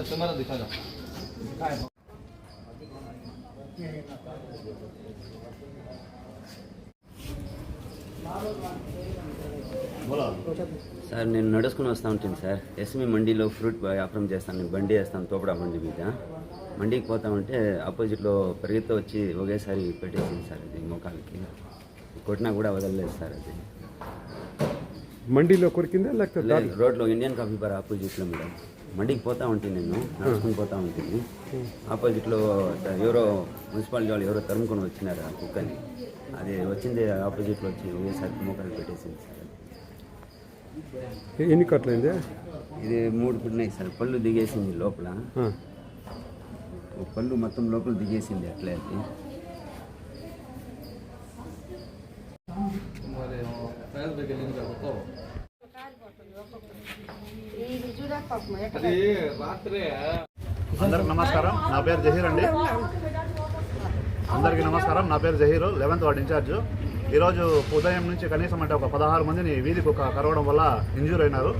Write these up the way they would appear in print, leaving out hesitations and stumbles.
तुम्हारा दिखा दो సార్ నేను నడుచుకుని వస్తూ ఉంటాను సార్. ఎస్ఎంఈ మండీలో ఫ్రూట్ వ్యాపారం చేస్తాను. నేను బండి వేస్తాను తోపడా మండి మీద. మండీకి పోతామంటే ఆపోజిట్లో పరిగెత్తి వచ్చి ఒకేసారి పెట్టేసింది సార్. అది మోకాలకి కొట్టినా కూడా వదలలేదు సార్. అది మండీలో కొరికిందా లేకపోతే రోడ్లో ఇండియన్ కాఫీ బార్ ఆపోజిట్లో మేడం. మండీకి పోతా ఉంటుంది, నేను నడుచుకుని పోతా ఉంటుంది. ఆపోజిట్లో ఎవరో మున్సిపాలిటీ వాళ్ళు ఎవరో తరుముకొని వచ్చినారు ఆ కుక్కని. అది వచ్చింది ఆపోజిట్లో వచ్చి ఒకేసారి మోకాలు పెట్టేసింది సార్. ఎన్ని కట్లయింది? ఇది 3 పుట్టినాయి సార్. పళ్ళు దిగేసింది లోపల, పళ్ళు మొత్తం లోపల దిగేసింది అట్లే. అందరికి నమస్కారం. నా పేరు జహీర్ అండి. అందరికీ నమస్కారం. నా పేరు జహీరు, 11th వార్డ్ ఇన్ఛార్జు. ఈరోజు ఉదయం నుంచి కనీసం అంటే ఒక 16 మందిని వీధి కుక్క కరవడం వల్ల ఇంజ్యూర్ అయినారు.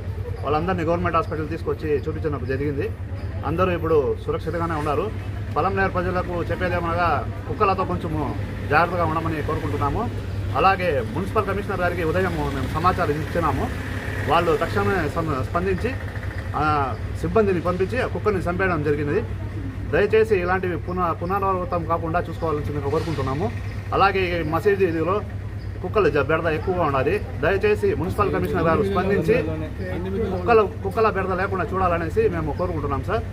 వాళ్ళందరినీ గవర్నమెంట్ హాస్పిటల్ తీసుకొచ్చి చూపించడం జరిగింది. అందరూ ఇప్పుడు సురక్షితంగానే ఉన్నారు. పలంనేరు ప్రజలకు చెప్పేదేమనగా కుక్కలతో కొంచెం జాగ్రత్తగా ఉండమని కోరుకుంటున్నాము. అలాగే మున్సిపల్ కమిషనర్ గారికి ఉదయం మేము సమాచారం ఇచ్చినాము. వాళ్ళు తక్షణమే స్పందించి సిబ్బందిని పంపించి కుక్కని చంపేయడం జరిగింది. దయచేసి ఇలాంటివి పునరావృతం కాకుండా చూసుకోవాలని కోరుకుంటున్నాము. అలాగే మసీదులో కుక్కల బెడద ఎక్కువగా ఉన్నది. దయచేసి మున్సిపల్ కమిషనర్ గారు స్పందించి కుక్కల బెడద లేకుండా చూడాలనేసి మేము కోరుకుంటున్నాం సార్.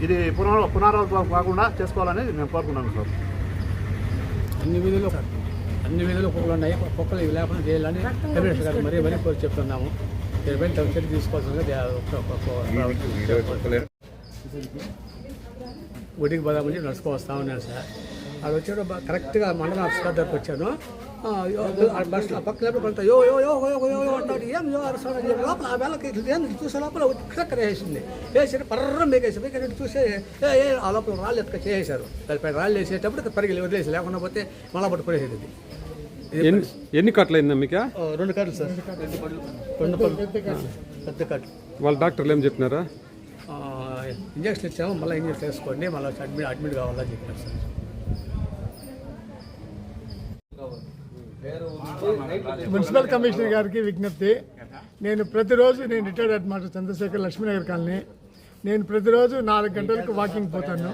ఇది పునరావృతం కాకుండా చేసుకోవాలని మేము కోరుకుంటున్నాం సార్. అన్ని వీధులు కుక్కలు ఉన్నాయి. కుక్కలు ఇవి లేకుండా చేయాలని కమిషనర్ గారు మరీ కోరి చెప్తున్నాము. దీనిపైన చర్య తీసుకోవాల్సిందిగా గుడికి పోదామని నడుచుకో వస్తూ ఉన్నాను సార్. అది వచ్చాడు కరెక్ట్గా మండలం ఆఫీస్ దగ్గరకు వచ్చాను. బస్ పక్కన కొంత యో యో యో యో యో అంటాడు. ఏం యో అరసాడు అని చెప్పి లోపల ఆ వేళకి చూసే లోపల చక్కర వేసింది. వేసి పర్రం మేకేసి మేకని చూసి ఆ లోపల రాళ్ళు ఎత్తుక చేసేశారు. దానిపైన రాళ్ళు వేసేటప్పుడు పరిగెలు వదిలేసి, లేకుండా పోతే మళ్ళా పట్టుకునేది. ఎన్ని కట్లయిందా మీకు? 2 కట్లు సార్. 2 పళ్ళు పెద్ద కట్లు. వాళ్ళ డాక్టర్లు ఏం చెప్పినారా? ఇంజక్షన్ ఇచ్చాము, మళ్ళీ ఇంజక్షన్ వేసుకోండి, మళ్ళీ అడ్మిట్ కావాలని చెప్పారు సార్. మున్సిపల్ కమిషనర్ గారికి విజ్ఞప్తి. నేను retired head master Chandrashekar, Lakshminagar colony. నేను ప్రతిరోజు 4 గంటలకు వాకింగ్ పోతాను.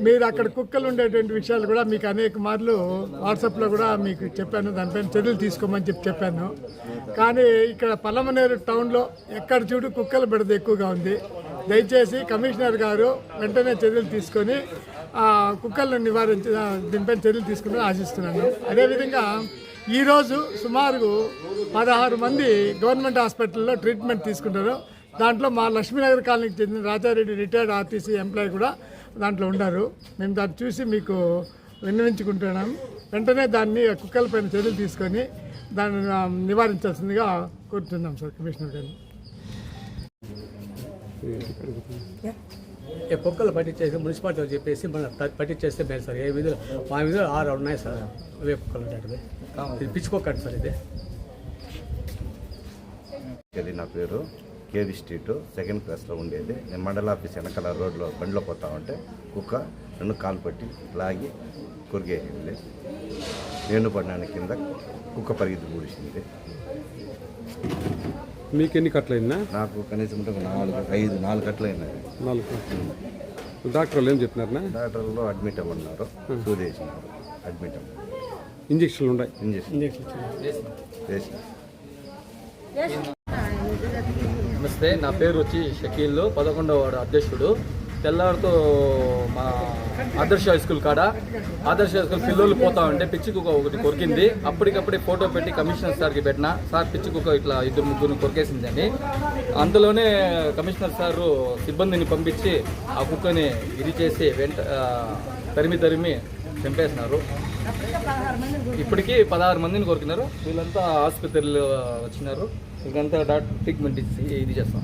మీరు అక్కడ కుక్కలు ఉండేటువంటి విషయాలు కూడా మీకు అనేక మార్లు వాట్సాప్లో కూడా మీకు చెప్పాను. దానిపైన చర్యలు తీసుకోమని చెప్పాను. కానీ ఇక్కడ పలమనేరు టౌన్లో ఎక్కడ చూడు కుక్కల బెడద ఎక్కువగా ఉంది. దయచేసి కమిషనర్ గారు వెంటనే చర్యలు తీసుకొని కుక్కలను దీనిపైన చర్యలు తీసుకుని ఆశిస్తున్నాను. అదేవిధంగా ఈరోజు సుమారు 16 మంది గవర్నమెంట్ హాస్పిటల్లో ట్రీట్మెంట్ తీసుకుంటారు. దాంట్లో మా లక్ష్మీనగర్ కాలనీకి చెందిన రాజారెడ్డి రిటైర్డ్ ఆర్టీసీ ఎంప్లాయీ కూడా దాంట్లో ఉన్నారు. మేము దాన్ని చూసి మీకు విన్నవించుకుంటున్నాం. వెంటనే దాన్ని కుక్కలపైన చర్యలు తీసుకొని దాన్ని నివారించాల్సిందిగా కోరుతున్నాం సార్ కమిషనర్ గారిని. కుక్కలు పట్టించేసి మున్సిపాలిటీ చెప్పేసి మనం పట్టించేస్తే మేము సార్. ఏ విధులు మా విధులు 6 ఉన్నాయి సార్. అవే కుక్కలు ఉంటాయి. ఇది పిచ్చుకోకండి సార్. ఇది నా పేరు కేవీ స్ట్రీట్ 2nd క్లాస్లో ఉండేది. నేను మండల ఆఫీస్ వెనకాల రోడ్లో బండిలో పోతా ఉంటే కుక్క 2 కాలు పట్టి లాగి కొరికేసింది. నేను పడినాను కింద, కుక్క పరిగెత్తి పూడిసింది. మీకు ఎన్ని కట్లయిందా? నాకు కనీసం 4 కట్లు అయినాయి. 4 డాక్టర్లు ఏం చెప్పినారనా? డాక్టర్లు అడ్మిట్ అవ్వన్నారు, సూదేసినారు. అడ్మిట్ ఇంజక్షన్లు ఉన్నాయి. ఇంజక్షన్ వేసి. నమస్తే, నా పేరు వచ్చి షకీల్, 11వ వార్డు అధ్యక్షుడు. తెల్లారితో మా ఆదర్శ హై స్కూల్ కాడ ఆదర్శ హై స్కూల్ పిల్లలు పోతా ఉంటే పిచ్చి కుక్క ఒకటి కొరికింది. అప్పటికప్పుడే ఫోటో పెట్టి కమిషనర్ సార్కి పెట్టినా, సార్ పిచ్చి కుక్క ఇట్లా 2-3 కొరికేసింది అని. అందులోనే కమిషనర్ సారు సిబ్బందిని పంపించి ఆ కుక్కని ఇది చేసి తరిమి చంపేసినారు. ఇప్పటికీ 16 మందిని కొరికినారు. వీళ్ళంతా ఆసుపత్రిలో వచ్చినారు. ఇంకంతా ట్రీట్మెంట్ ఇచ్చి ఇది చేస్తాం.